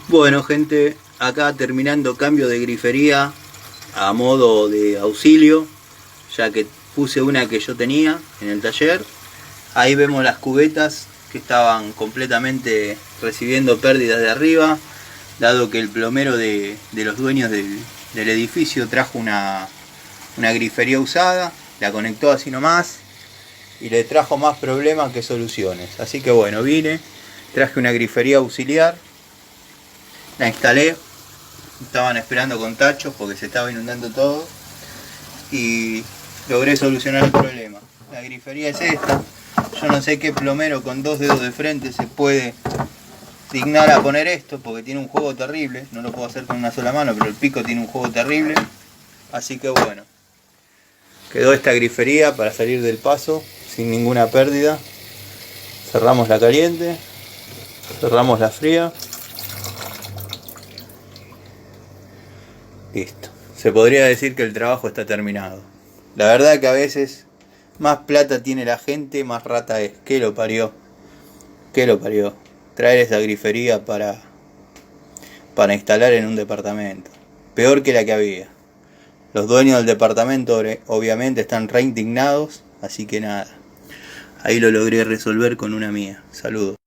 Bueno, gente, acá terminando cambio de grifería a modo de auxilio, ya que puse una que yo tenía en el taller. Ahí vemos las cubetas que estaban completamente recibiendo pérdidas de arriba, dado que el plomero de los dueños del edificio trajo una grifería usada, la conectó así nomás y le trajo más problemas que soluciones. Así que bueno, vine, traje una grifería auxiliar, la instalé, estaban esperando con tachos porque se estaba inundando todo y logré solucionar el problema. La grifería es esta. Yo no sé qué plomero con 2 dedos de frente se puede dignar a poner esto porque tiene un juego terrible. No lo puedo hacer con una sola mano, pero el pico tiene un juego terrible. Así que bueno, quedó esta grifería para salir del paso sin ninguna pérdida. Cerramos la caliente, cerramos la fría. Listo. Se podría decir que el trabajo está terminado. La verdad que a veces más plata tiene la gente, más rata es. ¿Qué lo parió? ¿Qué lo parió? Traer esa grifería para instalar en un departamento. Peor que la que había. Los dueños del departamento obviamente están re indignados, así que nada. Ahí lo logré resolver con una mía. Saludos.